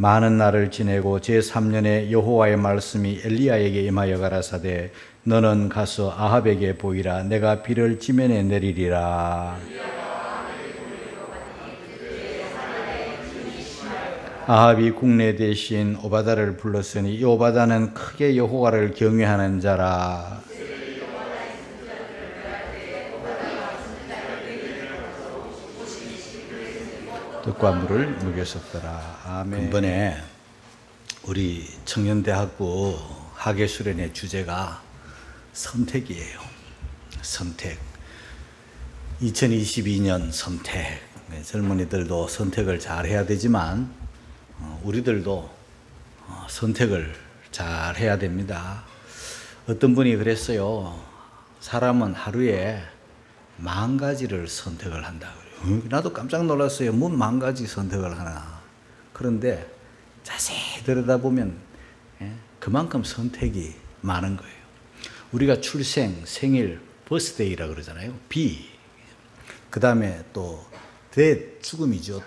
많은 날을 지내고 제3년에 여호와의 말씀이 엘리야에게 임하여 가라사대 너는 가서 아합에게 보이라. 내가 비를 지면에 내리리라. 아합이 국내 대신 오바다를 불렀으니 이 오바다는 크게 여호와를 경외하는 자라. 떡과 물을 먹였었더라. 아멘. 이번에 우리 청년대학부 학예수련의 주제가 선택이에요. 선택. 2022년 선택. 젊은이들도 선택을 잘 해야 되지만 우리들도 선택을 잘 해야 됩니다. 어떤 분이 그랬어요. 사람은 하루에 10,000가지를 선택을 한다고. 나도 깜짝 놀랐어요. 뭔 10,000가지 선택을 하나. 그런데 자세히 들여다보면 그만큼 선택이 많은 거예요. 우리가 출생, 생일, 버스데이라고 그러잖아요. B. 그 다음에 또 죽음이죠.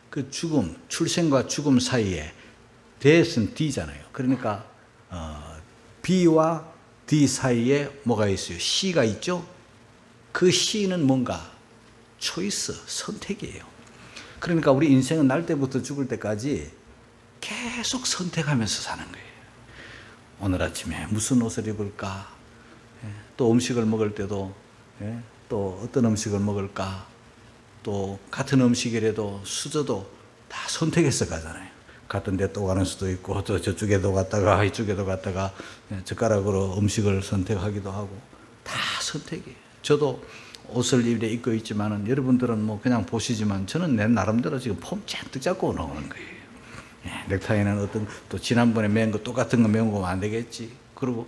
그 죽음, 출생과 죽음 사이에 death는 D잖아요. 그러니까 B와 D 사이에 뭐가 있어요? C가 있죠. 그 C는 뭔가? 초이스, 선택이에요. 그러니까 우리 인생은 날 때부터 죽을 때까지 계속 선택하면서 사는 거예요. 오늘 아침에 무슨 옷을 입을까? 또 음식을 먹을 때도 또 어떤 음식을 먹을까? 또 같은 음식이라도 수저도 다 선택해서 가잖아요. 같은 데 또 가는 수도 있고 또 저쪽에도 갔다가 이쪽에도 갔다가 젓가락으로 음식을 선택하기도 하고 다 선택이에요. 저도 옷을 입고 있지만은 여러분들은 뭐 그냥 보시지만 저는 내 나름대로 지금 폼 잔뜩 잡고 나오는 거예요. 넥타이는 어떤 또 지난번에 맨 거 똑같은 거 메고 오면 안 되겠지. 그리고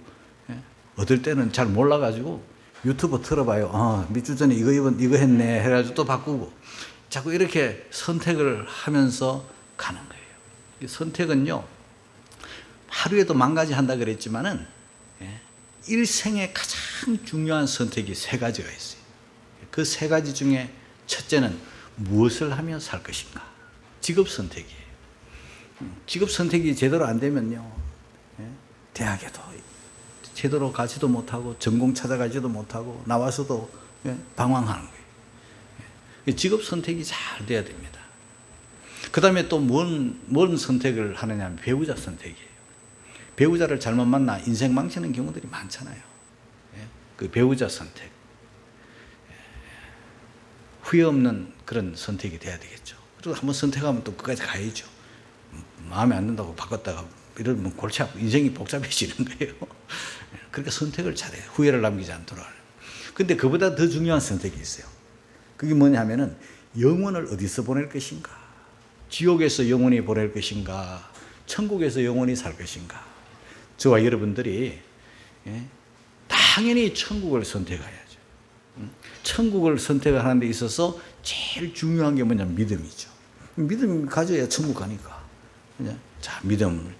얻을 때는 잘 몰라가지고 유튜브 틀어봐요. 몇 주 전에 이거 했네 해가지고 또 바꾸고 자꾸 이렇게 선택을 하면서 가는 거예요. 이 선택은요 하루에도 10,000가지 한다 그랬지만은 일생에 가장 중요한 선택이 3가지가 있어요. 그 3가지 중에 첫째는 무엇을 하며 살 것인가. 직업 선택이에요. 직업 선택이 제대로 안 되면요 대학에도 제대로 가지도 못하고 전공 찾아가지도 못하고 나와서도 방황하는 거예요. 직업 선택이 잘 돼야 됩니다. 그 다음에 또 뭔 선택을 하느냐 하면 배우자 선택이에요. 배우자를 잘못 만나 인생 망치는 경우들이 많잖아요. 그 배우자 선택. 후회 없는 그런 선택이 돼야 되겠죠. 그리고 한번 선택하면 또 끝까지 가야죠. 마음에 안 든다고 바꿨다가 이러면 골치 아프고 인생이 복잡해지는 거예요. 그러니까 선택을 잘해요. 후회를 남기지 않도록. 근데 그보다 더 중요한 선택이 있어요. 그게 뭐냐면은 영혼을 어디서 보낼 것인가. 지옥에서 영원히 보낼 것인가. 천국에서 영원히 살 것인가. 저와 여러분들이 당연히 천국을 선택해야죠. 천국을 선택하는 데 있어서 제일 중요한 게 뭐냐면 믿음이죠. 믿음 가져야 천국 가니까. 자, 믿음을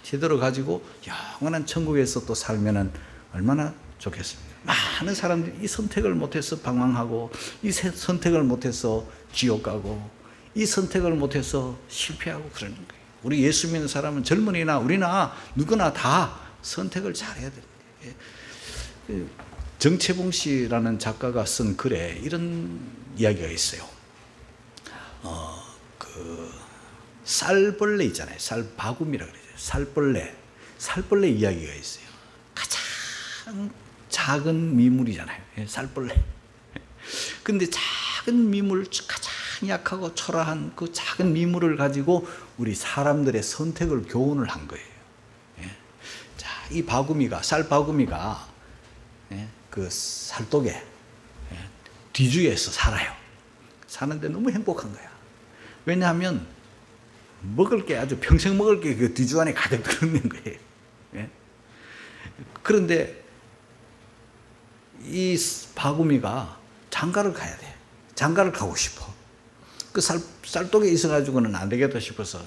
제대로 가지고 영원한 천국에서 또 살면은 얼마나 좋겠습니까? 많은 사람들이 이 선택을 못해서 방황하고 이 선택을 못해서 지옥 가고 이 선택을 못해서 실패하고 그러는 거예요. 우리 예수 믿는 사람은 젊은이나 우리나 누구나 다 선택을 잘해야 됩니다. 정채봉 씨라는 작가가 쓴 글에 이런 이야기가 있어요. 쌀벌레 있잖아요. 쌀바구미라 그러죠. 쌀벌레 이야기가 있어요. 가장 작은 미물이잖아요. 쌀벌레. 근데 작은 미물, 가장 약하고 초라한 그 작은 미물을 가지고 우리 사람들의 선택을 교훈을 한 거예요. 자, 이 쌀바구미가 그 살독에 뒤주에서 살아요. 사는데 너무 행복한 거야. 왜냐하면 먹을 게 아주 평생 먹을 게 그 뒤주 안에 가득 들어있는 거예요. 그런데 이 바구미가 장가를 가야 돼. 장가를 가고 싶어. 그 쌀독에 있어가지고는 안 되겠다 싶어서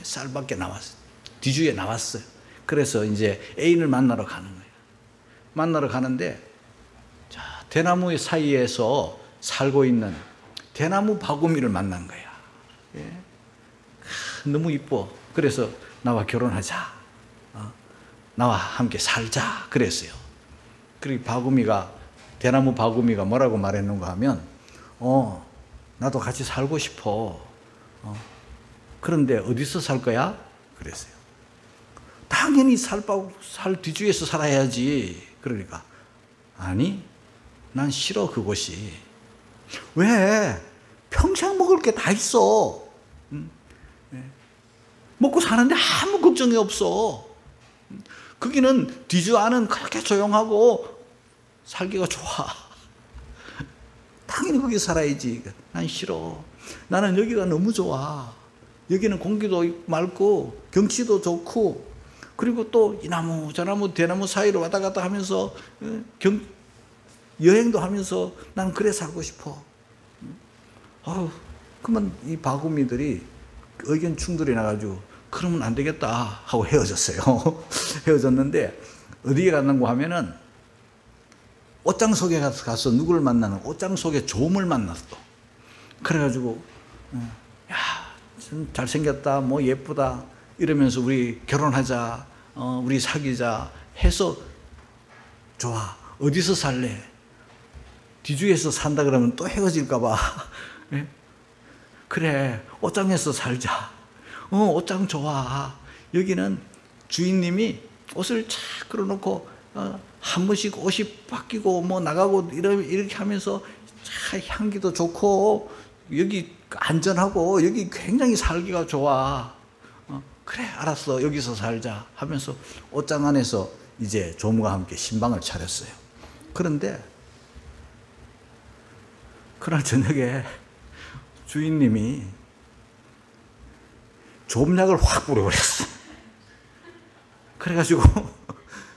쌀밖에 나왔어요. 뒤주에 나왔어요. 그래서 이제 애인을 만나러 가는 거예요. 만나러 가는데 대나무 사이에서 살고 있는 대나무 바구미를 만난 거야. 너무 이뻐. 그래서 나와 결혼하자. 나와 함께 살자. 그랬어요. 그리고 대나무 바구미가 뭐라고 말했는가 하면, 나도 같이 살고 싶어. 그런데 어디서 살 거야? 그랬어요. 당연히 살 뒤주에서 살아야지. 그러니까, 아니, 난 싫어, 그곳이. 왜? 평생 먹을 게 다 있어. 먹고 사는데 아무 걱정이 없어. 거기는 뒤주 안은 그렇게 조용하고 살기가 좋아. 당연히 거기 살아야지. 난 싫어. 나는 여기가 너무 좋아. 여기는 공기도 맑고 경치도 좋고, 그리고 또 이 나무 저 나무 대나무 사이로 왔다 갔다 하면서 여행도 하면서 난 그래 살고 싶어. 그러면 이 바구미들이 의견 충돌이 나가지고 그러면 안 되겠다 하고 헤어졌어요. 헤어졌는데 어디에 갔는고 하면은 옷장 속에 가서 누구를 만나는, 옷장 속에 좀을 만났어. 그래가지고 야, 좀 잘생겼다, 뭐 예쁘다 이러면서 우리 결혼하자, 우리 사귀자 해서, 좋아, 어디서 살래? 뒤주에서 산다 그러면 또 헤어질까 봐. 그래, 옷장에서 살자. 옷장 좋아. 여기는 주인님이 옷을 착 걸어놓고 한 번씩 옷이 바뀌고 뭐 나가고 이렇게 하면서 참 향기도 좋고 여기 안전하고 여기 굉장히 살기가 좋아. 그래, 알았어, 여기서 살자 하면서 옷장 안에서 이제 조무가 함께 신방을 차렸어요. 그런데 그날 저녁에 주인님이 좀약을 확 뿌려버렸어. 그래가지고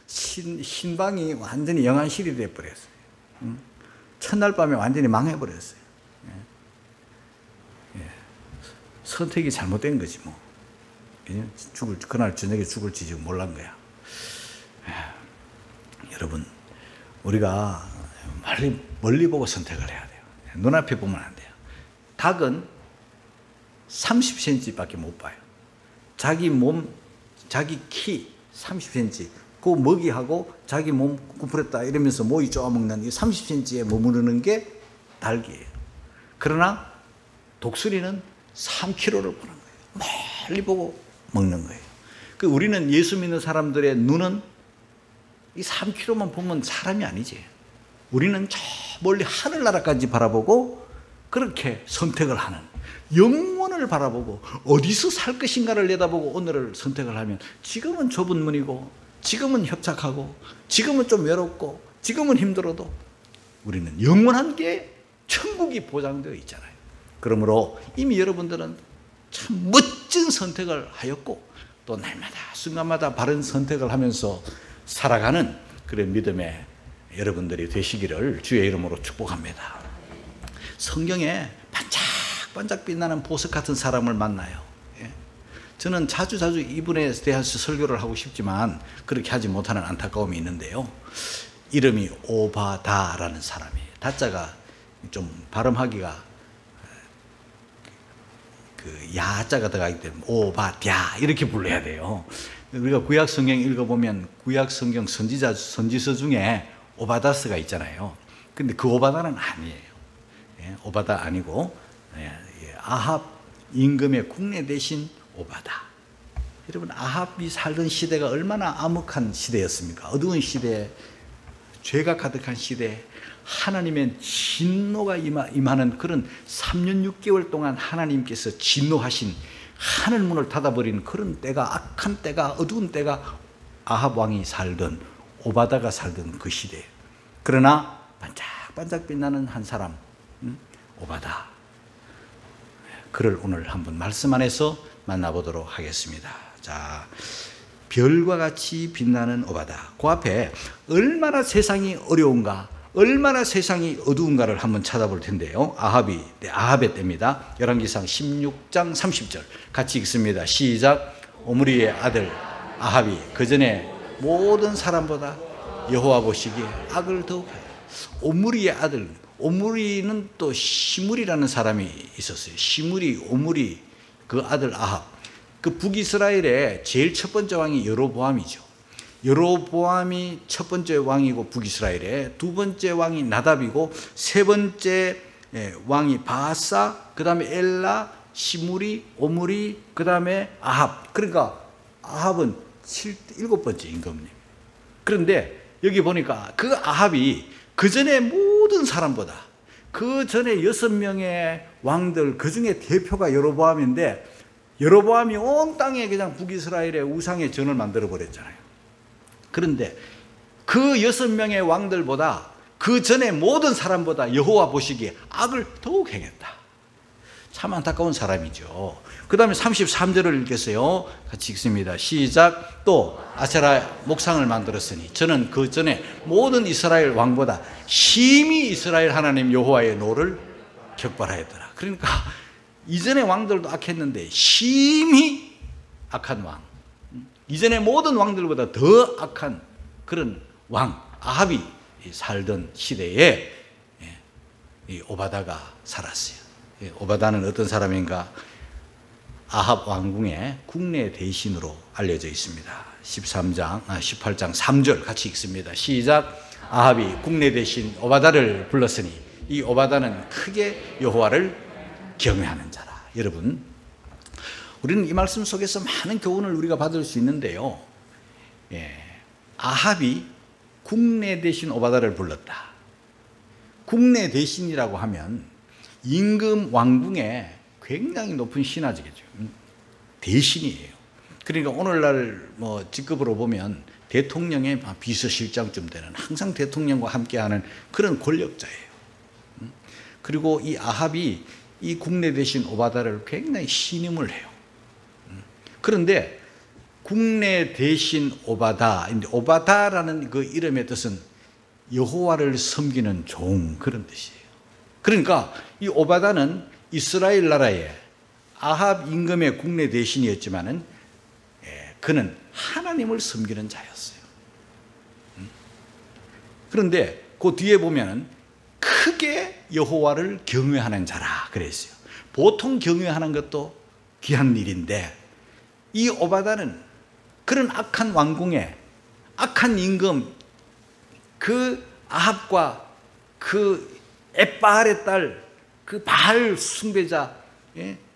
신방이 완전히 영안실이 돼버렸어요. 첫날 밤에 완전히 망해버렸어요. 선택이 잘못된 거지 뭐. 그날 저녁에 죽을지 지금 몰란 거야. 여러분, 우리가 멀리 보고 선택을 해야 돼요. 눈앞에 보면 안 돼요. 닭은 30cm밖에 못 봐요. 자기 키 30cm, 그 먹이하고 자기 몸 구부렸다 이러면서 모이 쪼아먹는 이 30cm에 머무르는 게 닭이에요. 그러나 독수리는 3km를 보는 거예요. 멀리 보고 먹는 거예요. 우리는 예수 믿는 사람들의 눈은 이 3km만 보면 사람이 아니지. 우리는 저 멀리 하늘나라까지 바라보고 그렇게 선택을 하는, 영원을 바라보고 어디서 살 것인가를 내다보고 오늘을 선택을 하면, 지금은 좁은 문이고 지금은 협착하고 지금은 좀 외롭고 지금은 힘들어도 우리는 영원한 게 천국이 보장되어 있잖아요. 그러므로 이미 여러분들은 참 멋진 선택을 하였고 또 날마다 순간마다 바른 선택을 하면서 살아가는 그런 믿음의 여러분들이 되시기를 주의 이름으로 축복합니다. 성경에 반짝반짝 빛나는 보석 같은 사람을 만나요. 저는 자주 이분에 대해서 설교를 하고 싶지만 그렇게 하지 못하는 안타까움이 있는데요. 이름이 오바다라는 사람이에요. 다자가 좀 발음하기가 야자가 들어가기 때문에 오바랴 이렇게 불러야 돼요. 우리가 구약 성경 읽어보면 구약 성경 선지서 중에 오바다스가 있잖아요. 근데 그 오바다는 아니에요. 오바다 아니고 아합 임금의 국내 대신 오바다. 여러분, 아합이 살던 시대가 얼마나 암흑한 시대였습니까? 어두운 시대, 죄가 가득한 시대, 하나님의 진노가 임하는 그런 3년 6개월 동안 하나님께서 진노하신, 하늘문을 닫아버린 그런 때가, 악한 때가, 어두운 때가 아합 왕이 살던, 오바다가 살던 그 시대. 그러나 반짝반짝 빛나는 한 사람, 오바다. 그를 오늘 한번 말씀 안에서 만나보도록 하겠습니다. 자, 별과 같이 빛나는 오바다. 그 앞에 얼마나 세상이 어려운가, 얼마나 세상이 어두운가를 한번 찾아볼 텐데요. 아합의 때입니다. 열왕기상 16장 30절 같이 읽습니다. 시작. 오므리의 아들 아합이 그 전에 모든 사람보다 여호와 보시기에 악을 더욱하여. 오므리의 아들, 오므리는 또 시므리라는 사람이 있었어요. 시므리, 오므리, 그 아들 아합. 그 북이스라엘의 제일 첫 번째 왕이 여로보암이죠. 여로보암이 첫 번째 왕이고 북이스라엘의 두 번째 왕이 나답이고 세 번째 왕이 바사, 그 다음에 엘라, 시므리, 오므리, 그 다음에 아합. 그러니까 아합은 일곱 번째 임금님. 그런데 여기 보니까 그 아합이 그 전에 모든 사람보다 그 전에 6명의 왕들 그 중에 대표가 여로보암인데 여로보암이 온 땅에 그냥 북이스라엘의 우상의 전을 만들어 버렸잖아요. 그런데 그 6명의 왕들보다 그 전에 모든 사람보다 여호와 보시기에 악을 더욱 행했다. 참 안타까운 사람이죠. 그 다음에 33절을 읽겠어요. 같이 읽습니다. 시작. 또 아세라 목상을 만들었으니 저는 그 전에 모든 이스라엘 왕보다 심히 이스라엘 하나님 여호와의 노를 격발하였더라. 그러니까 이전의 왕들도 악했는데 심히 악한 왕, 이전의 모든 왕들보다 더 악한 그런 왕 아합이 살던 시대에 이 오바다가 살았어요. 오바다는 어떤 사람인가? 아합 왕궁의 국내 대신으로 알려져 있습니다. 18장 3절 같이 읽습니다. 시작. 아합이 국내 대신 오바다를 불렀으니 이 오바다는 크게 여호와를 경외하는 자라. 여러분, 우리는 이 말씀 속에서 많은 교훈을 우리가 받을 수 있는데요. 아합이 국내 대신 오바다를 불렀다. 국내 대신이라고 하면 임금 왕궁에 굉장히 높은 신하직이죠. 대신이에요. 그러니까 오늘날 뭐 직급으로 보면 대통령의 비서실장쯤 되는, 항상 대통령과 함께하는 그런 권력자예요. 그리고 이 아합이 이 국내 대신 오바다를 굉장히 신임을 해요. 그런데 국내 대신 오바다, 오바다라는 그 이름의 뜻은 여호와를 섬기는 종, 그런 뜻이에요. 그러니까 이 오바다는 이스라엘 나라의 아합 임금의 국내 대신이었지만은 그는 하나님을 섬기는 자였어요. 그런데 그 뒤에 보면은 크게 여호와를 경외하는 자라 그랬어요. 보통 경외하는 것도 귀한 일인데 이 오바다는 그런 악한 왕궁에 악한 임금 그 아합과 그 엣바알의 딸 그 바알 숭배자,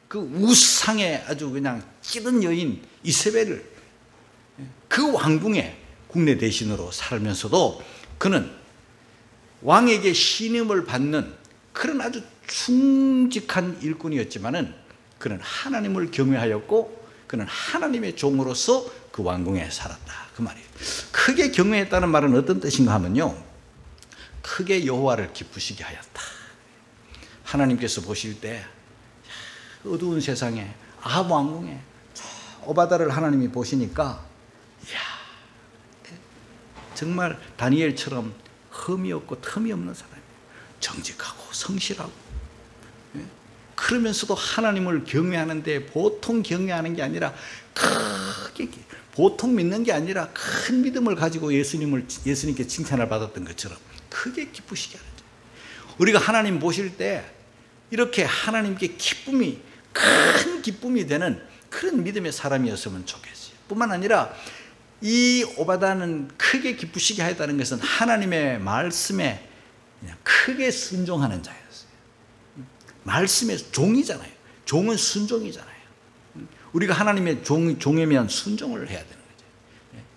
그 우상의 아주 그냥 찌든 여인 이세벨을 그 왕궁에 국내 대신으로 살면서도 그는 왕에게 신임을 받는 그런 아주 충직한 일꾼이었지만은 그는 하나님을 경외하였고 그는 하나님의 종으로서 그 왕궁에 살았다. 그 말이에요. 크게 경외했다는 말은 어떤 뜻인가 하면요, 크게 여호와를 기쁘시게 하였다. 하나님께서 보실 때 어두운 세상에 아합 왕궁에 오바다를 하나님이 보시니까 이야, 정말 다니엘처럼 흠이 없고 틈이 없는 사람이에요. 정직하고 성실하고, 그러면서도 하나님을 경외하는데 보통 경외하는 게 아니라 크게, 보통 믿는 게 아니라 큰 믿음을 가지고 예수님께 칭찬을 받았던 것처럼 크게 기쁘시게 하는 거예요. 우리가 하나님 보실 때 이렇게 하나님께 큰 기쁨이 되는 그런 믿음의 사람이었으면 좋겠어요. 뿐만 아니라 이 오바다는 크게 기쁘시게 하였다는 것은 하나님의 말씀에 그냥 크게 순종하는 자였어요. 말씀의 종이잖아요. 종은 순종이잖아요. 우리가 하나님의 종이면 순종을 해야 되는 거죠.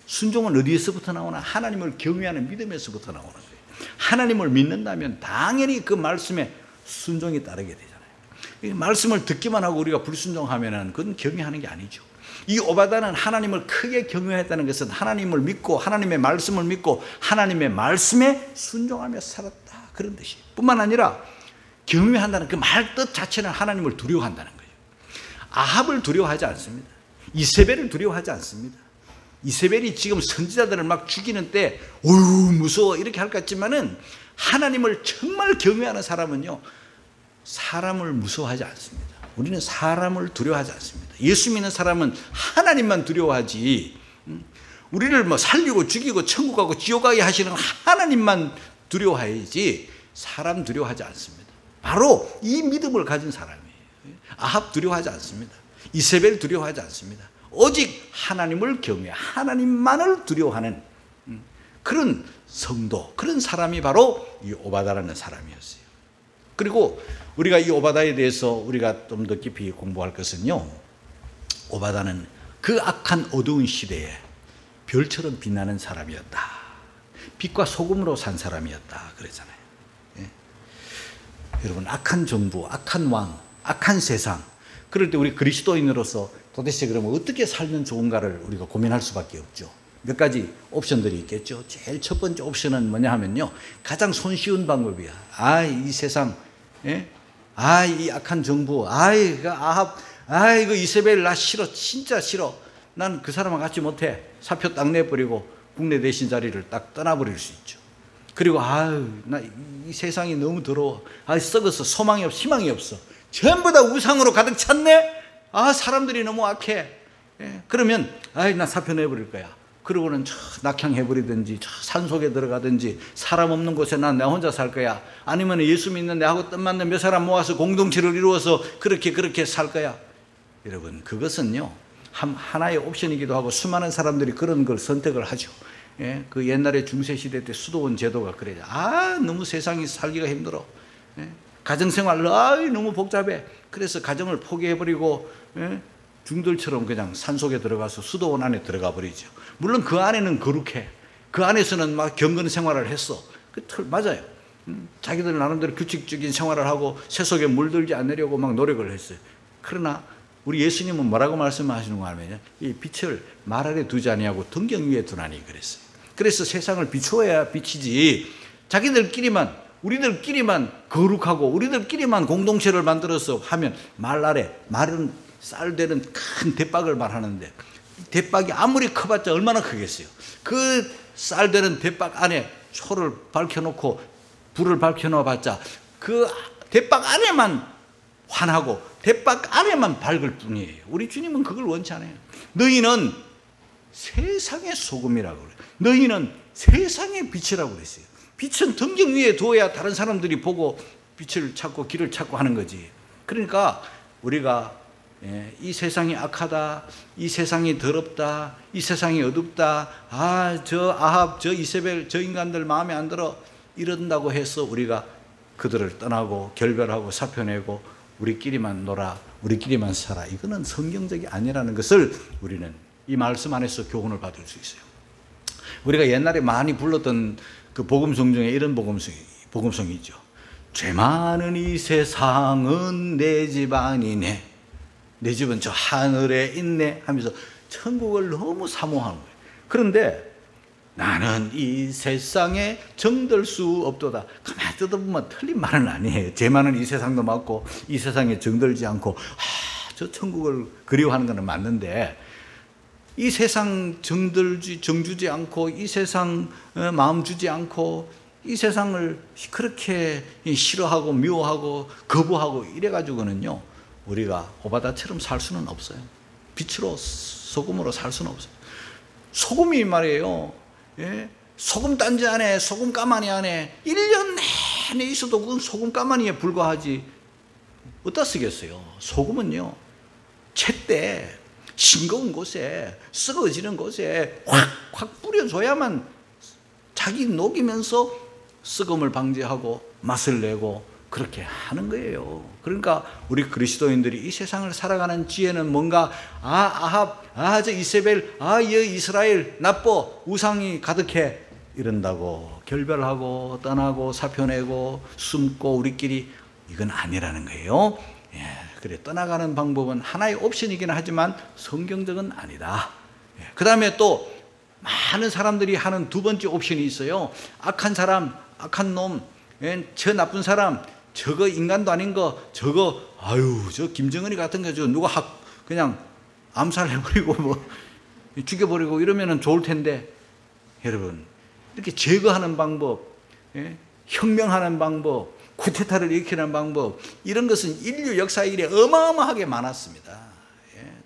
순종은 어디에서부터 나오나? 하나님을 경외하는 믿음에서부터 나오는 거예요. 하나님을 믿는다면 당연히 그 말씀에 순종이 따르게 되잖아요. 말씀을 듣기만 하고 우리가 불순종하면 그건 경외하는 게 아니죠. 이 오바다는 하나님을 크게 경외했다는 것은 하나님을 믿고 하나님의 말씀을 믿고 하나님의 말씀에 순종하며 살았다, 그런 뜻이에요. 뿐만 아니라 경외한다는 그 말 뜻 자체는 하나님을 두려워한다는 거예요. 아합을 두려워하지 않습니다. 이세벨을 두려워하지 않습니다. 이세벨이 지금 선지자들을 막 죽이는 때 어휴 무서워 이렇게 할 것 같지만은 하나님을 정말 경외하는 사람은요, 사람을 무서워하지 않습니다. 우리는 사람을 두려워하지 않습니다. 예수 믿는 사람은 하나님만 두려워하지, 우리를 뭐 살리고 죽이고 천국 가고 지옥 가게 하시는 하나님만 두려워해야지 사람 두려워하지 않습니다. 바로 이 믿음을 가진 사람이에요. 아합 두려워하지 않습니다. 이세벨 두려워하지 않습니다. 오직 하나님을 경외, 하나님만을 두려워하는 그런 성도, 그런 사람이 바로 이 오바다라는 사람이었어요. 그리고 우리가 이 오바다에 대해서 우리가 좀 더 깊이 공부할 것은요, 오바다는 그 악한 어두운 시대에 별처럼 빛나는 사람이었다. 빛과 소금으로 산 사람이었다 그랬잖아요. 예? 여러분, 악한 정부, 악한 왕, 악한 세상, 그럴 때 우리 그리스도인으로서 도대체 그러면 어떻게 살면 좋은가를 우리가 고민할 수밖에 없죠. 몇 가지 옵션들이 있겠죠. 제일 첫 번째 옵션은 뭐냐 하면요, 가장 손쉬운 방법이야. 이 세상, 예? 이 악한 정부, 이거 아합, 이거 이세벨 나 싫어, 진짜 싫어. 난 그 사람과 같이 못해. 사표 딱 내버리고 국내 대신 자리를 딱 떠나버릴 수 있죠. 그리고 나 이 세상이 너무 더러워. 썩었어. 소망이 없어. 희망이 없어. 전부 다 우상으로 가득 찼네. 사람들이 너무 악해. 예? 그러면 나 사표 내버릴 거야. 그러고는 낙향해버리든지 산속에 들어가든지 사람 없는 곳에 난 내 혼자 살 거야. 아니면 예수 믿는 내하고 뜻 맞는 몇 사람 모아서 공동체를 이루어서 그렇게 살 거야. 여러분, 그것은요, 하나의 옵션이기도 하고 수많은 사람들이 그런 걸 선택을 하죠. 예? 그 옛날에 중세시대 때 수도원 제도가 그래요. 너무 세상이 살기가 힘들어. 예? 가정생활 너무 복잡해. 그래서 가정을 포기해버리고, 예? 중들처럼 그냥 산속에 들어가서 수도원 안에 들어가 버리죠. 물론 그 안에는 거룩해. 그 안에서는 막 경건 생활을 했어. 맞아요. 자기들 나름대로 규칙적인 생활을 하고 세속에 물들지 않으려고 막 노력을 했어요. 그러나 우리 예수님은 뭐라고 말씀하시는 거 하면요, 이 빛을 말 아래 두지 아니하고 등경 위에 두나니 그랬어요. 그래서 세상을 비추어야 비치지, 우리들끼리만 거룩하고 우리들끼리만 공동체를 만들어서 하면 말은 쌀되는 큰 대박을 말하는데, 대박이 아무리 커봤자 얼마나 크겠어요. 그 쌀되는 대박 안에 초를 밝혀놓고 불을 밝혀놓아봤자 그 대박 안에만 환하고 대박 안에만 밝을 뿐이에요. 우리 주님은 그걸 원치 않아요. 너희는 세상의 소금이라고 그래요. 너희는 세상의 빛이라고 그랬어요. 빛은 등경 위에 두어야 다른 사람들이 보고 빛을 찾고 길을 찾고 하는 거지. 그러니까 우리가 이 세상이 악하다, 이 세상이 더럽다, 이 세상이 어둡다, 저 아합, 저 이세벨, 저 인간들 마음에 안 들어, 이런다고 해서 우리가 그들을 떠나고 결별하고 사표내고 우리끼리만 놀아, 우리끼리만 살아, 이거는 성경적이 아니라는 것을 우리는 이 말씀 안에서 교훈을 받을 수 있어요. 우리가 옛날에 많이 불렀던 그 복음송 중에 이런 복음송이 있죠. 죄 많은 이 세상은 내 집 아니네, 내 집은 저 하늘에 있네 하면서 천국을 너무 사모하는 거예요. 그런데 나는 이 세상에 정들 수 없도다. 가만히 뜯어보면 틀린 말은 아니에요. 죄 많은 이 세상도 맞고 이 세상에 정들지 않고 저 천국을 그리워하는 것은 맞는데, 이 세상 정주지 않고 이 세상 마음 주지 않고 이 세상을 그렇게 싫어하고 미워하고 거부하고 이래가지고는요, 우리가 오바다처럼 살 수는 없어요. 빛으로 소금으로 살 수는 없어요. 소금이 말이에요, 예? 소금 단지 안에, 소금 가마니 안에 1년 내내 있어도 그건 소금 가마니에 불과하지 어디다 쓰겠어요. 소금은요, 제때 싱거운 곳에, 썩어지는 곳에 확 뿌려줘야만 자기 녹이면서 썩음을 방지하고 맛을 내고 그렇게 하는 거예요. 그러니까 우리 그리스도인들이 이 세상을 살아가는 지혜는 뭔가, 아합, 저 이세벨, 여 이스라엘 나빠, 우상이 가득해, 이런다고 결별하고 떠나고 사표내고 숨고 우리끼리, 이건 아니라는 거예요. 예, 그래, 떠나가는 방법은 하나의 옵션이긴 하지만 성경적은 아니다. 예, 그 다음에 또 많은 사람들이 하는 두 번째 옵션이 있어요. 악한 사람, 악한 놈, 저 나쁜 사람, 저거 인간도 아닌 거, 저거 저 김정은이 같은 거, 저 누가 그냥 암살해버리고 뭐 죽여버리고 이러면은 좋을 텐데, 여러분, 이렇게 제거하는 방법, 혁명하는 방법, 쿠데타를 일으키는 방법, 이런 것은 인류 역사 일에 어마어마하게 많았습니다.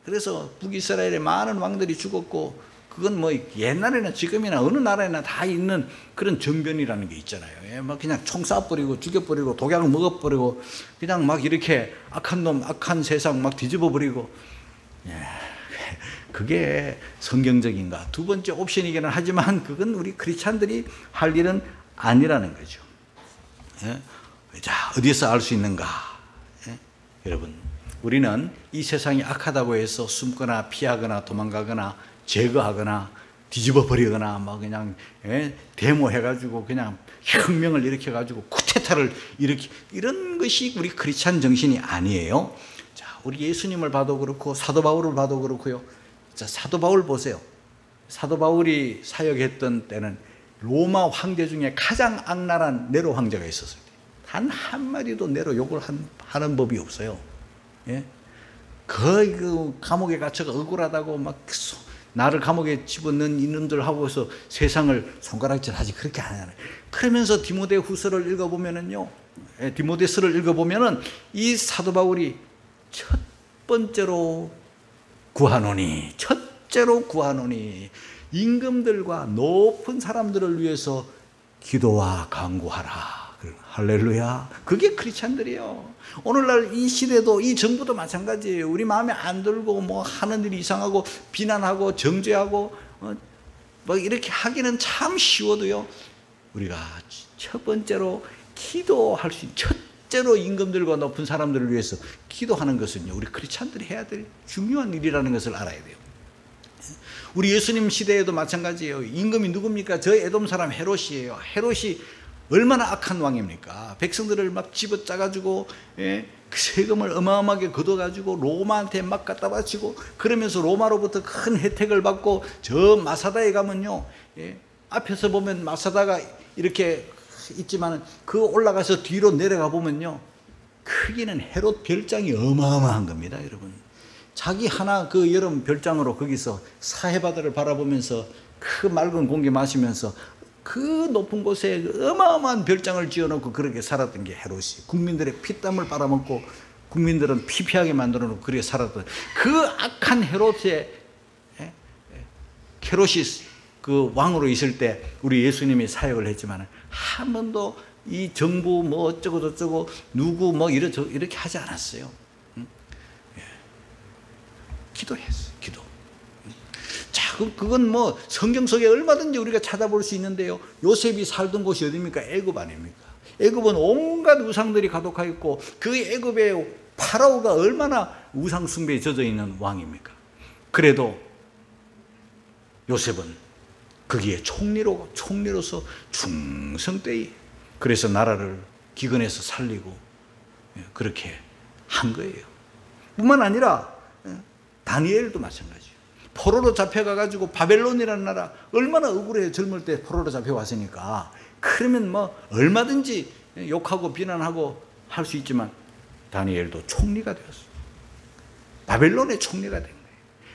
그래서 북이스라엘에 많은 왕들이 죽었고, 그건 뭐 옛날에나 지금이나 어느 나라에나 다 있는 그런 정변이라는 게 있잖아요. 막 그냥 총 쏴버리고 죽여버리고 독약을 먹어버리고 그냥 막 이렇게 악한 놈, 악한 세상 막 뒤집어버리고, 그게 성경적인가? 두 번째 옵션이기는 하지만 그건 우리 크리스찬들이 할 일은 아니라는 거죠. 자, 어디서 알 수 있는가? 여러분, 우리는 이 세상이 악하다고 해서 숨거나 피하거나 도망가거나 제거하거나 뒤집어 버리거나 막 그냥 데모해가지고 그냥 혁명을 일으켜가지고 쿠데타를 이런 것이 우리 크리스찬 정신이 아니에요. 자, 우리 예수님을 봐도 그렇고 사도 바울을 봐도 그렇고요. 자, 사도 바울 보세요. 사도 바울이 사역했던 때는 로마 황제 중에 가장 악랄한 네로 황제가 있었어요. 단 한마디도 네로 욕을 하는 법이 없어요. 거의 그 감옥에 갇혀가 억울하다고 막 나를 감옥에 집어넣은 이놈들 하고서 세상을 손가락질하지 그렇게 안 하잖아요. 그러면서 디모데후서를 읽어보면은요, 디모데서를 읽어보면은 이 사도 바울이 첫째로 구하노니 임금들과 높은 사람들을 위해서 기도와 간구하라. 할렐루야. 그게 크리스찬들이에요. 오늘날 이 시대도 이 정부도 마찬가지예요. 우리 마음에 안 들고 뭐 하는 일이 이상하고 비난하고 정죄하고 뭐 이렇게 하기는 참 쉬워도요, 우리가 첫 번째로 기도할 수 있는, 첫째로 임금들과 높은 사람들을 위해서 기도하는 것은요, 우리 크리스찬들이 해야 될 중요한 일이라는 것을 알아야 돼요. 우리 예수님 시대에도 마찬가지예요. 임금이 누굽니까? 저 에돔 사람 헤롯이에요. 헤롯이 얼마나 악한 왕입니까? 백성들을 막 집어짜가지고 세금을 어마어마하게 걷어가지고 로마한테 막 갖다 바치고, 그러면서 로마로부터 큰 혜택을 받고, 저 마사다에 가면요, 앞에서 보면 마사다가 이렇게 있지만 그 올라가서 뒤로 내려가 보면요, 크기는 헤롯 별장이 어마어마한 겁니다, 여러분. 자기 하나 그 여름 별장으로 거기서 사해바다를 바라보면서 그 맑은 공기 마시면서 그 높은 곳에 어마어마한 별장을 지어놓고 그렇게 살았던 게 헤롯이, 국민들의 피땀을 빨아먹고 국민들은 피폐하게 만들어놓고 그렇게 살았던 그 악한 헤롯이 그 왕으로 있을 때 우리 예수님이 사역을 했지만 한 번도 이 정부 뭐 어쩌고 저쩌고 누구 뭐 이렇게 하지 않았어요. 기도했어요. 기도. 자, 그건 뭐 성경 속에 얼마든지 우리가 찾아볼 수 있는데요, 요셉이 살던 곳이 어디입니까? 애굽 아닙니까? 애굽은 온갖 우상들이 가득하 있고, 그 애굽의 파라오가 얼마나 우상 숭배에 젖어 있는 왕입니까? 그래도 요셉은 거기에 총리로서 충성되이, 그래서 나라를 기근에서 살리고 그렇게 한 거예요. 뿐만 아니라 다니엘도 마찬가지예요. 포로로 잡혀가가지고 바벨론이라는 나라, 얼마나 억울해요. 젊을 때 포로로 잡혀왔으니까. 그러면 뭐 얼마든지 욕하고 비난하고 할 수 있지만 다니엘도 총리가 되었어요. 바벨론의 총리가 된 거예요.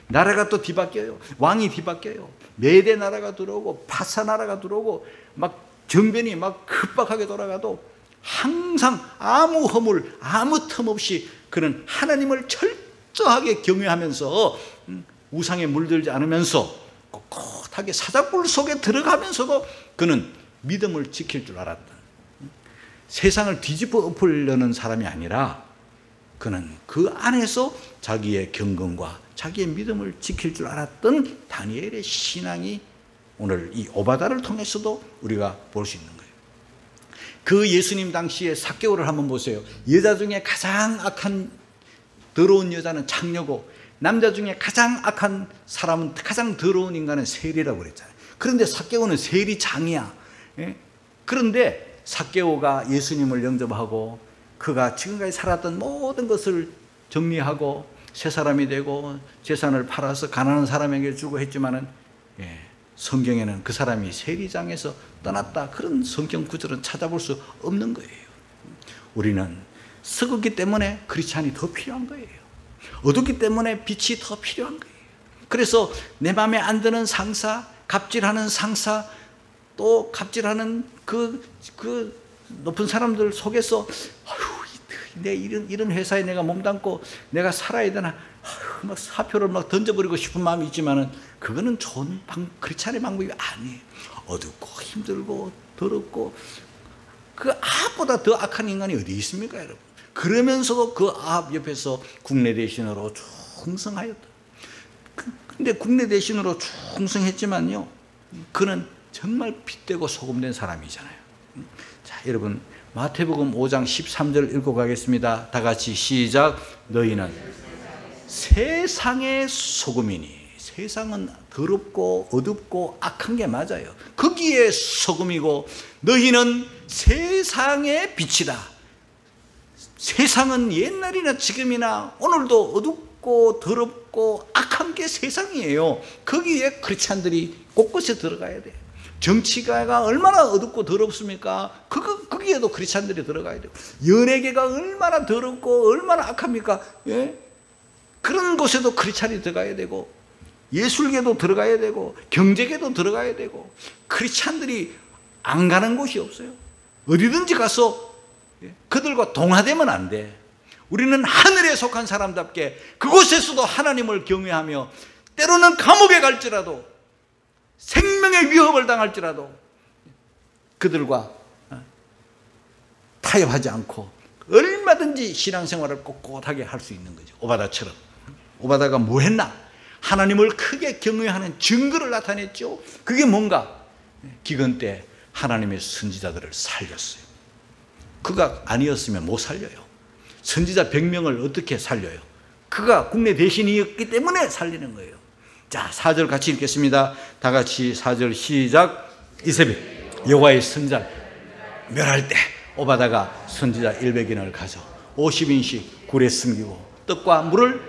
나라가 또 뒤바뀌어요. 왕이 뒤바뀌어요. 메대 나라가 들어오고 바사 나라가 들어오고 막 정변이 막 급박하게 돌아가도 항상 아무 허물, 아무 틈 없이 그는 하나님을 철저하게 경외하면서 우상에 물들지 않으면서 꼿꼿하게 사자굴 속에 들어가면서도 그는 믿음을 지킬 줄 알았던, 세상을 뒤집어 엎으려는 사람이 아니라 그는 그 안에서 자기의 경건과 자기의 믿음을 지킬 줄 알았던 다니엘의 신앙이 오늘 이 오바다를 통해서도 우리가 볼 수 있는 거예요. 그 예수님 당시에 삭개오를 한번 보세요. 여자 중에 가장 악한 더러운 여자는 창녀고, 남자 중에 가장 악한 사람은, 가장 더러운 인간은 세리라고 그랬잖아요. 그런데 삭개오는 세리장이야. 그런데 삭개오가 예수님을 영접하고 그가 지금까지 살았던 모든 것을 정리하고 새 사람이 되고 재산을 팔아서 가난한 사람에게 주고 했지만은 성경에는 그 사람이 세리장에서 떠났다, 그런 성경 구절은 찾아볼 수 없는 거예요. 우리는 썩었기 때문에 크리스찬이 더 필요한 거예요. 어둡기 때문에 빛이 더 필요한 거예요. 그래서 내 마음에 안 드는 상사, 갑질하는 상사, 또 갑질하는 그 높은 사람들 속에서 내 이런 회사에 내가 몸담고 내가 살아야 되나, 막 사표를 막 던져버리고 싶은 마음이 있지만은 그거는 좋은 크리스찬의 방법이 아니에요. 어둡고 힘들고 더럽고 그 아합보다 더 악한 인간이 어디 있습니까, 여러분? 그러면서도 그 아합 옆에서 국내 대신으로 충성하였다. 근데 국내 대신으로 충성했지만요, 그는 정말 핏되고 소금된 사람이잖아요. 자, 여러분, 마태복음 5장 13절 읽고 가겠습니다. 다 같이 시작. 너희는 세상의 소금이니. 세상은 더럽고 어둡고 악한 게 맞아요. 거기에 소금이고 너희는 세상의 빛이다. 세상은 옛날이나 지금이나 오늘도 어둡고 더럽고 악한 게 세상이에요. 거기에 크리스찬들이 곳곳에 들어가야 돼요. 정치가가 얼마나 어둡고 더럽습니까? 거기에도 크리스찬들이 들어가야 돼요. 연예계가 얼마나 더럽고 얼마나 악합니까? 예? 그런 곳에도 크리스찬이 들어가야 되고, 예술계도 들어가야 되고, 경제계도 들어가야 되고, 크리스찬들이 안 가는 곳이 없어요. 어디든지 가서 그들과 동화되면 안 돼. 우리는 하늘에 속한 사람답게 그곳에서도 하나님을 경외하며, 때로는 감옥에 갈지라도, 생명의 위협을 당할지라도 그들과 타협하지 않고 얼마든지 신앙생활을 꼿꼿하게 할 수 있는 거죠. 오바다처럼. 오바다가 뭐 했나? 하나님을 크게 경외하는 증거를 나타냈죠. 그게 뭔가? 기근 때 하나님의 선지자들을 살렸어요. 그가 아니었으면 못 살려요. 선지자 100명을 어떻게 살려요? 그가 국내 대신이었기 때문에 살리는 거예요. 자, 4절 같이 읽겠습니다. 다 같이 4절 시작. 이세벨 여호와의 선지자를 멸할 때 오바다가 선지자 100인을 가져 50인씩 굴에 숨기고 떡과 물을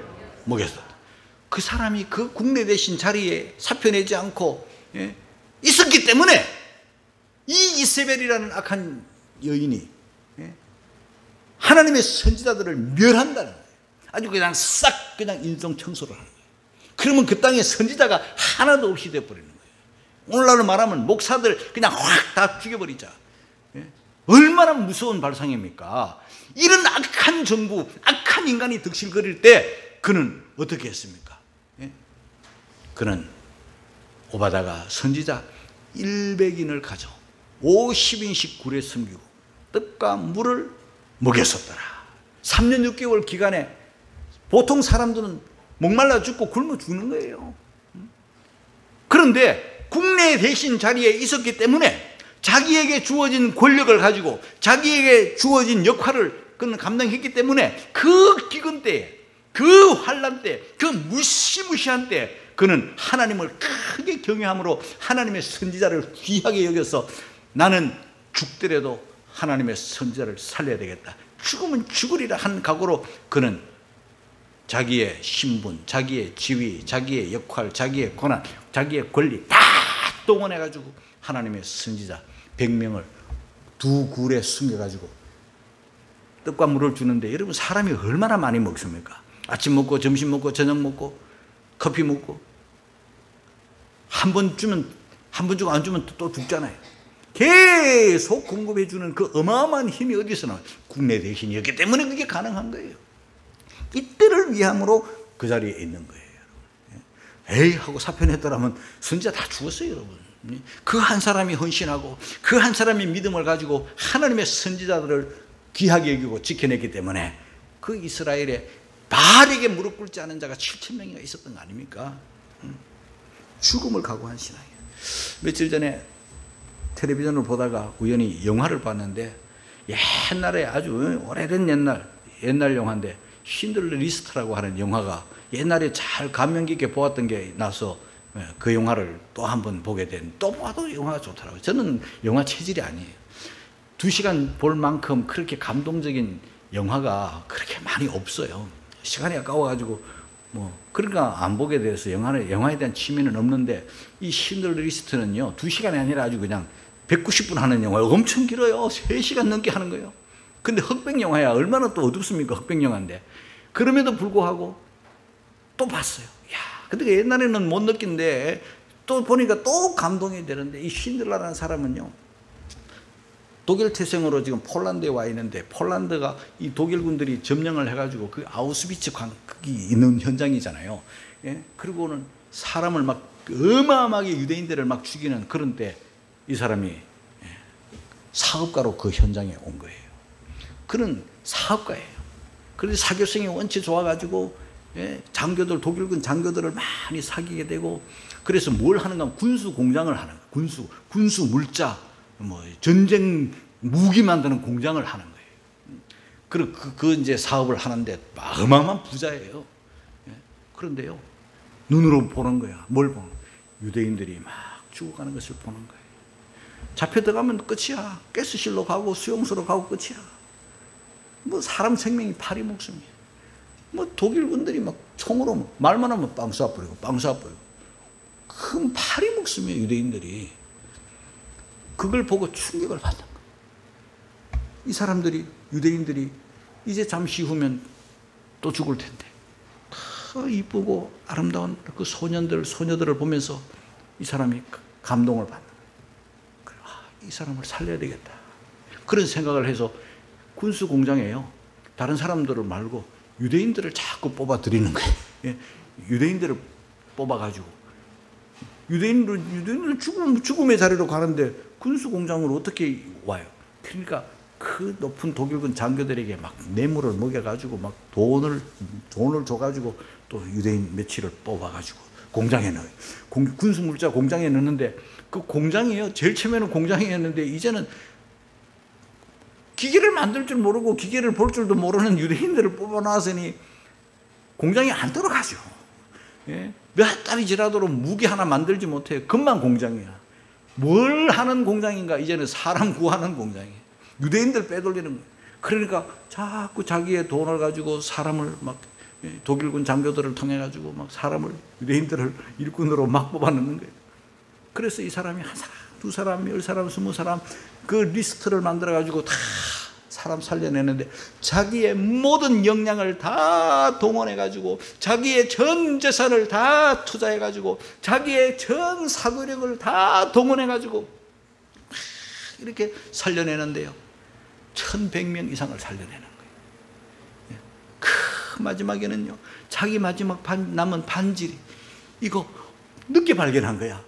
먹였다. 그 사람이 그 국내 대신 자리에 사표내지 않고 있었기 때문에 이 이세벨이라는 악한 여인이 하나님의 선지자들을 멸한다는 거예요. 아주 그냥 싹 그냥 인성 청소를 하는 거예요. 그러면 그 땅에 선지자가 하나도 없이 되어버리는 거예요. 오늘날로 말하면 목사들 그냥 확 다 죽여버리자. 얼마나 무서운 발상입니까? 이런 악한 정부, 악한 인간이 득실거릴 때 그는 어떻게 했습니까? 그는 오바다가 선지자 100인을 가져 50인씩 굴에 숨기고 떡과 물을 먹였었더라. 3년 6개월 기간에 보통 사람들은 목말라 죽고 굶어 죽는 거예요. 그런데 국내 대신 자리에 있었기 때문에 자기에게 주어진 권력을 가지고 자기에게 주어진 역할을 그는 감당했기 때문에 그 기근 때에, 그 환난 때, 그 무시무시한 때 그는 하나님을 크게 경외함으로 하나님의 선지자를 귀하게 여겨서 나는 죽더라도 하나님의 선지자를 살려야 되겠다. 죽으면 죽으리라 한 각오로 그는 자기의 신분, 자기의 지위, 자기의 역할, 자기의 권한, 자기의 권리 다 동원해가지고 하나님의 선지자 100명을 두 굴에 숨겨가지고 떡과 물을 주는데, 여러분 사람이 얼마나 많이 먹습니까? 아침 먹고 점심 먹고 저녁 먹고 커피 먹고 한 번 주면 한 번 주고 안 주면 또 죽잖아요. 계속 공급해 주는 그 어마어마한 힘이 어디서 나와요? 국내 대신이었기 때문에 그게 가능한 거예요. 이때를 위함으로 그 자리에 있는 거예요. 에이 하고 사표냈더라면 선지자 다 죽었어요, 여러분. 그 한 사람이 헌신하고 그 한 사람이 믿음을 가지고 하나님의 선지자들을 귀하게 여기고 지켜냈기 때문에 그 이스라엘에 바알에게 무릎 꿇지 않은 자가 7,000명이나 있었던 거 아닙니까? 죽음을 각오한 신앙이에요. 며칠 전에 텔레비전을 보다가 우연히 영화를 봤는데, 옛날에 아주 오래된 옛날 영화인데 신들러 리스트라고 하는 영화가 옛날에 잘 감명 깊게 보았던 게 나서 그 영화를 또 한 번 보게 된, 또 봐도 영화가 좋더라고요. 저는 영화 체질이 아니에요. 2시간 볼 만큼 그렇게 감동적인 영화가 그렇게 많이 없어요. 시간이 아까워가지고 그러니까 안 보게 돼서 영화에 대한 취미는 없는데, 이 신들러 리스트는요 2시간이 아니라 아주 그냥 190분 하는 영화예요. 엄청 길어요. 3시간 넘게 하는 거예요. 근데 흑백 영화야 얼마나 또 어둡습니까? 흑백 영화인데. 그럼에도 불구하고 또 봤어요. 야, 근데 옛날에는 못 느낀데 또 보니까 또 감동이 되는데, 이 신들라라는 사람은요 독일 태생으로 지금 폴란드에 와 있는데, 폴란드가 이 독일군들이 점령을 해가지고 그 아우슈비츠 거기 있는 현장이잖아요. 예? 그리고는 사람을 막 어마어마하게 유대인들을 막 죽이는 그런 때 이 사람이 사업가로 그 현장에 온 거예요. 그는 사업가예요. 그런데 사교성이 원체 좋아가지고 장교들, 독일군 장교들을 많이 사귀게 되고, 그래서 뭘 하는가 하면 군수 공장을 하는 거예요. 군수 물자, 전쟁 무기 만드는 공장을 하는 거예요. 그 이제 사업을 하는데 어마어마한 부자예요. 그런데요, 눈으로 보는 거야. 뭘 보는 거야? 유대인들이 막 죽어가는 것을 보는 거예요. 잡혀 들어가면 끝이야. 가스실로 가고 수용소로 가고 끝이야. 사람 생명이 파리 목숨이야. 독일군들이 막 총으로 말만 하면 빵 쏴버리고 빵 쏴버리고. 큰 파리 목숨이에요, 유대인들이. 그걸 보고 충격을 받는 거예요. 이 사람들이, 유대인들이 이제 잠시 후면 또 죽을 텐데, 더 이쁘고 아름다운 그 소녀들을 보면서 이 사람이 감동을 받는 거예요. 이 사람을 살려야 되겠다. 그런 생각을 해서 군수 공장에요, 다른 사람들을 말고 유대인들을 자꾸 뽑아 들이는 거예요. 유대인들을 뽑아가지고, 유대인들은 죽음의 자리로 가는데 군수 공장으로 어떻게 와요? 그러니까 그 높은 독일군 장교들에게 막 뇌물을 먹여가지고 막 돈을 줘가지고 또 유대인 며칠을 뽑아가지고 공장에 넣어요. 군수물자 공장에 넣는데, 그 공장이요, 제일 처음에는 공장이었는데 이제는 기계를 만들 줄 모르고 기계를 볼 줄도 모르는 유대인들을 뽑아놨으니 공장이 안 들어가죠. 몇 달이 지나도록 무기 하나 만들지 못해요. 그것만 공장이야. 뭘 하는 공장인가? 이제는 사람 구하는 공장이에요. 유대인들 빼돌리는 거예요. 그러니까 자꾸 자기의 돈을 가지고 사람을 막, 독일군 장교들을 통해 가지고 막 사람을, 유대인들을 일꾼으로 막 뽑아넣는 거예요. 그래서 이 사람이 한 사람, 두 사람, 10사람, 20사람 그 리스트를 만들어 가지고 다 사람 살려내는데, 자기의 모든 역량을 다 동원해 가지고, 자기의 전 재산을 다 투자해 가지고, 자기의 전 사고력을 다 동원해 가지고 이렇게 살려내는데요, 1100명 이상을 살려내는 거예요. 그 마지막에는요, 자기 마지막 남은 반지, 이거 늦게 발견한 거야.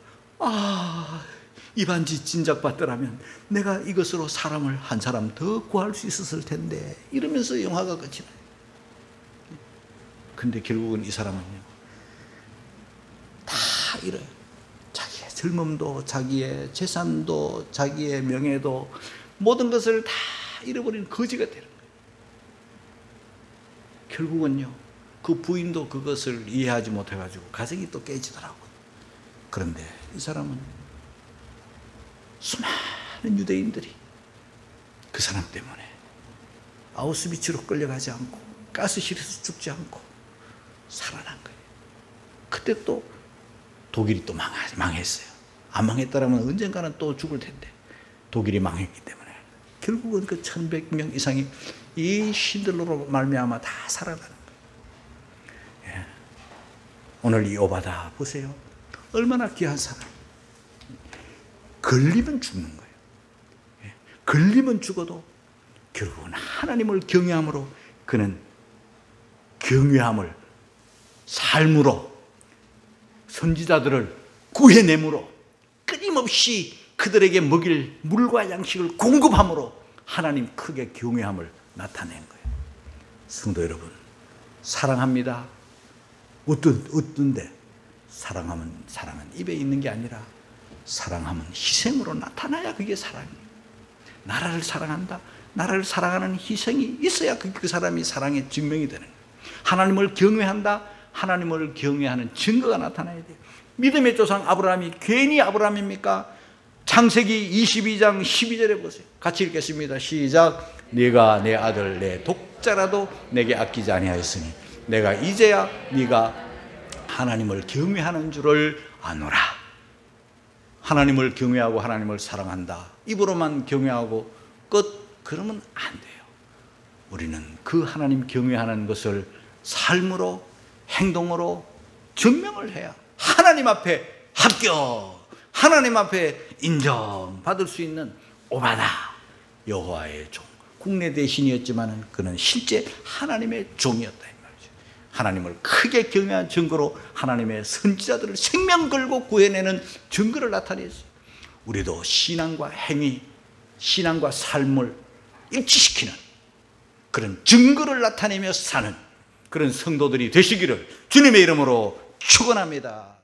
이 반지 진작 봤더라면 내가 이것으로 사람을 한 사람 더 구할 수 있었을 텐데, 이러면서 영화가 끝이 나요. 근데 결국은 이 사람은요, 다 잃어요. 자기의 젊음도, 자기의 재산도, 자기의 명예도, 모든 것을 다 잃어버린 거지가 되는 거예요. 결국은요, 그 부인도 그것을 이해하지 못해가지고 가정이 또 깨지더라고요. 그런데 이 사람은 수많은 유대인들이 그 사람 때문에 아우슈비츠로 끌려가지 않고 가스실에서 죽지 않고 살아난 거예요. 그때 또 독일이 또 망했어요. 안 망했다라면 언젠가는 또 죽을 텐데 독일이 망했기 때문에 결국은 그 1100명 이상이 이 신들로로 말미암아 다 살아나는 거예요. 오늘 이 오바다 보세요. 얼마나 귀한 사람. 걸리면 죽는 거예요. 걸리면 죽어도 결국은 하나님을 경외함으로, 그는 경외함을 삶으로, 선지자들을 구해내므로, 끊임없이 그들에게 먹일 물과 양식을 공급함으로 하나님 크게 경외함을 나타낸 거예요. 성도 여러분, 사랑합니다. 어떤데? 사랑은 입에 있는 게 아니라 사랑하면 희생으로 나타나야 그게 사랑이에요. 나라를 사랑한다. 나라를 사랑하는 희생이 있어야 그 사람이 사랑의 증명이 되는 거예요. 하나님을 경외한다. 하나님을 경외하는 증거가 나타나야 돼요. 믿음의 조상 아브라함이 괜히 아브라함입니까? 창세기 22장 12절에 보세요. 같이 읽겠습니다. 시작. 네가 내 아들 내 독자라도 내게 아끼지 아니하였으니 내가 이제야 네가 하나님을 경외하는 줄을 아노라. 하나님을 경외하고 하나님을 사랑한다. 입으로만 경외하고 끝, 그러면 안 돼요. 우리는 그 하나님 경외하는 것을 삶으로, 행동으로 증명을 해야 하나님 앞에 합격, 하나님 앞에 인정받을 수 있는 오바다, 여호와의 종. 국내 대신이었지만 그는 실제 하나님의 종이었다 이 말이죠. 하나님을 크게 경외한 증거로 하나님의 선지자들을 생명 걸고 구해내는 증거를 나타냈어요. 우리도 신앙과 행위, 신앙과 삶을 일치시키는 그런 증거를 나타내며 사는 그런 성도들이 되시기를 주님의 이름으로 축원합니다.